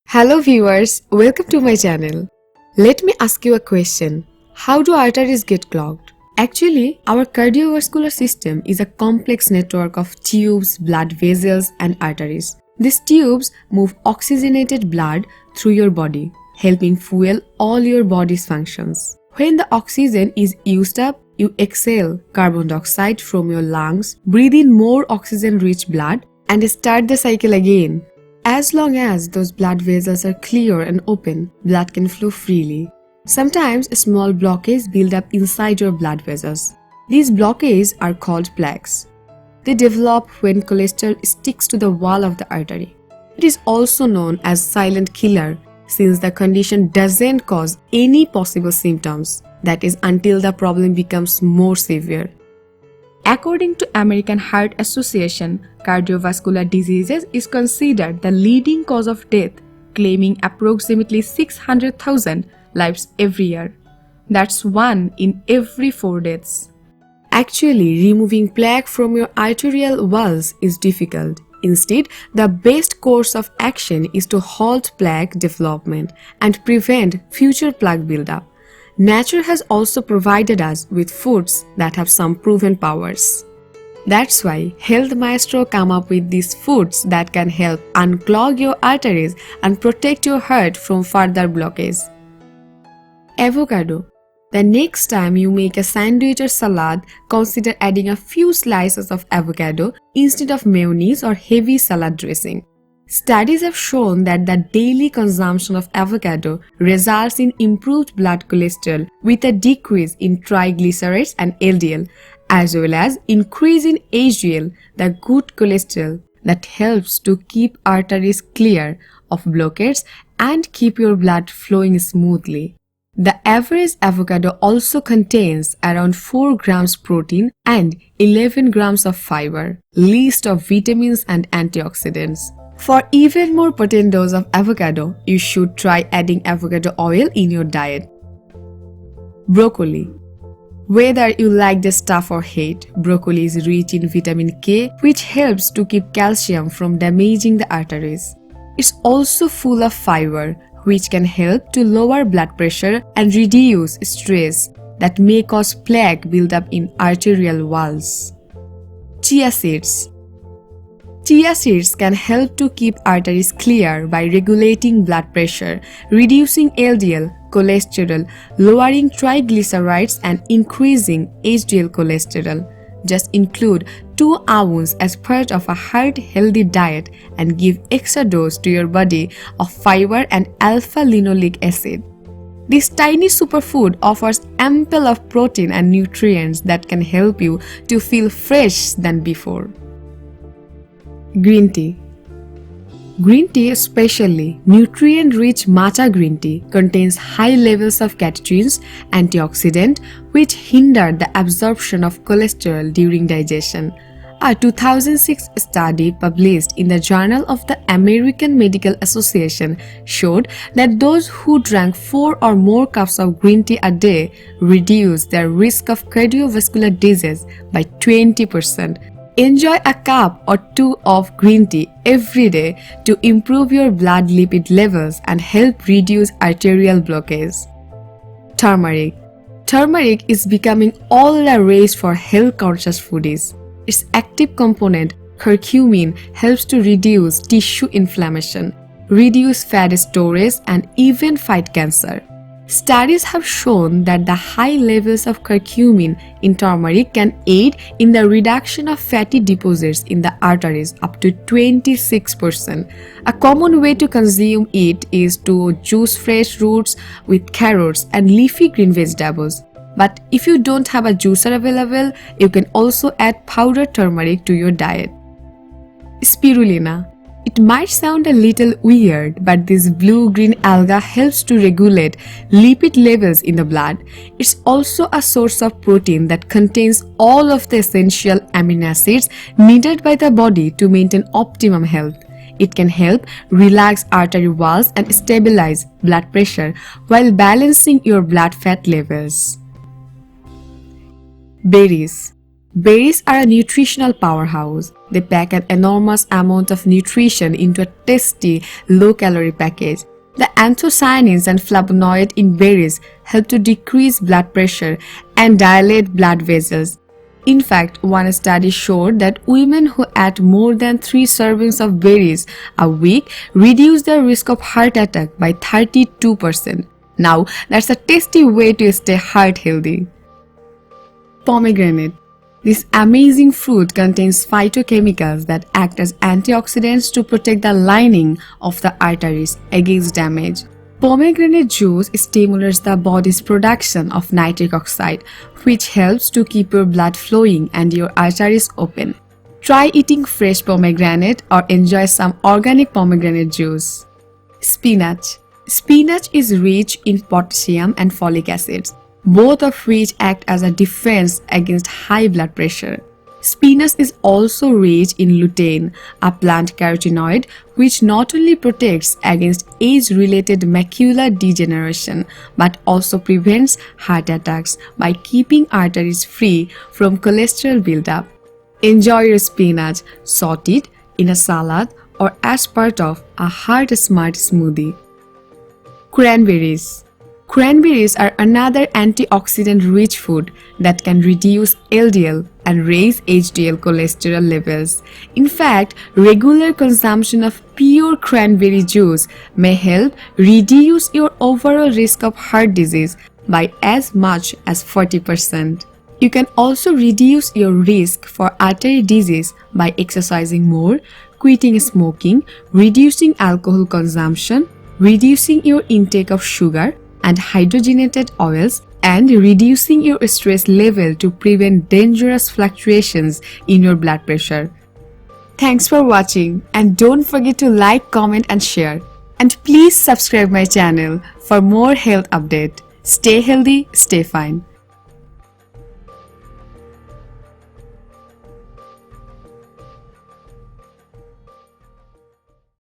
Hello viewers, welcome to my channel. Let me ask you a question. How do arteries get clogged? Actually, our cardiovascular system is a complex network of tubes, blood vessels and arteries. These tubes move oxygenated blood through your body, helping fuel all your body's functions. When the oxygen is used up, you exhale carbon dioxide from your lungs, breathe in more oxygen-rich blood and start the cycle again. As long as those blood vessels are clear and open, blood can flow freely. Sometimes small blockades build up inside your blood vessels. These blockades are called plaques. They develop when cholesterol sticks to the wall of the artery. It is also known as silent killer since the condition doesn't cause any possible symptoms, that is until the problem becomes more severe. According to American Heart Association, cardiovascular diseases is considered the leading cause of death, claiming approximately 600,000 lives every year. That's 1 in every 4 deaths. Actually, removing plaque from your arterial walls is difficult. Instead, the best course of action is to halt plaque development and prevent future plaque buildup. Nature has also provided us with foods that have some proven powers. That's why Health Maestro come up with these foods that can help unclog your arteries and protect your heart from further blockage. Avocado. The next time you make a sandwich or salad, consider adding a few slices of avocado instead of mayonnaise or heavy salad dressing. Studies have shown that the daily consumption of avocado results in improved blood cholesterol with a decrease in triglycerides and LDL, as well as increase in HDL, the good cholesterol that helps to keep arteries clear of blockades and keep your blood flowing smoothly. The average avocado also contains around 4 grams protein and 11 grams of fiber, list of vitamins and antioxidants. For even more potent dose of avocado, you should try adding avocado oil in your diet. Broccoli. Whether you like the stuff or hate, broccoli is rich in vitamin K, which helps to keep calcium from damaging the arteries. It's also full of fiber, which can help to lower blood pressure and reduce stress that may cause plaque buildup in arterial walls. Chia seeds. Chia seeds can help to keep arteries clear by regulating blood pressure, reducing LDL, cholesterol, lowering triglycerides and increasing HDL cholesterol. Just include 2 ounces as part of a heart-healthy diet and give extra dose to your body of fiber and alpha-linoleic acid. This tiny superfood offers ample of protein and nutrients that can help you to feel fresh than before. Green tea. Green tea, especially nutrient-rich matcha green tea, contains high levels of catechins, antioxidant, which hinder the absorption of cholesterol during digestion. A 2006 study published in the Journal of the American Medical Association showed that those who drank 4 or more cups of green tea a day reduced their risk of cardiovascular disease by 20%. Enjoy a cup or 2 of green tea every day to improve your blood lipid levels and help reduce arterial blockage. Turmeric. Turmeric is becoming all the rage for health-conscious foodies. Its active component, curcumin, helps to reduce tissue inflammation, reduce fat storage, and even fight cancer. Studies have shown that the high levels of curcumin in turmeric can aid in the reduction of fatty deposits in the arteries up to 26%. A common way to consume it is to juice fresh roots with carrots and leafy green vegetables. But if you don't have a juicer available, you can also add powdered turmeric to your diet. Spirulina. It might sound a little weird, but this blue-green alga helps to regulate lipid levels in the blood. It's also a source of protein that contains all of the essential amino acids needed by the body to maintain optimum health. It can help relax artery walls and stabilize blood pressure while balancing your blood fat levels. Berries. Berries are a nutritional powerhouse. They pack an enormous amount of nutrition into a tasty, low-calorie package. The anthocyanins and flavonoids in berries help to decrease blood pressure and dilate blood vessels. In fact, one study showed that women who ate more than 3 servings of berries a week reduced their risk of heart attack by 32%. Now, that's a tasty way to stay heart healthy. Pomegranate. This amazing fruit contains phytochemicals that act as antioxidants to protect the lining of the arteries against damage. Pomegranate juice stimulates the body's production of nitric oxide, which helps to keep your blood flowing and your arteries open. Try eating fresh pomegranate or enjoy some organic pomegranate juice. Spinach. Spinach is rich in potassium and folic acids, both of which act as a defense against high blood pressure. Spinach is also rich in lutein, a plant carotenoid which not only protects against age-related macular degeneration but also prevents heart attacks by keeping arteries free from cholesterol buildup. Enjoy your spinach, sauteed in a salad or as part of a heart-smart smoothie. Cranberries. Cranberries are another antioxidant-rich food that can reduce LDL and raise HDL cholesterol levels. In fact, regular consumption of pure cranberry juice may help reduce your overall risk of heart disease by as much as 40%. You can also reduce your risk for artery disease by exercising more, quitting smoking, reducing alcohol consumption, reducing your intake of sugar and hydrogenated oils, and reducing your stress level to prevent dangerous fluctuations in your blood pressure. Thanks for watching, and don't forget to like, comment and share. And please subscribe my channel for more health update. Stay healthy, stay fine.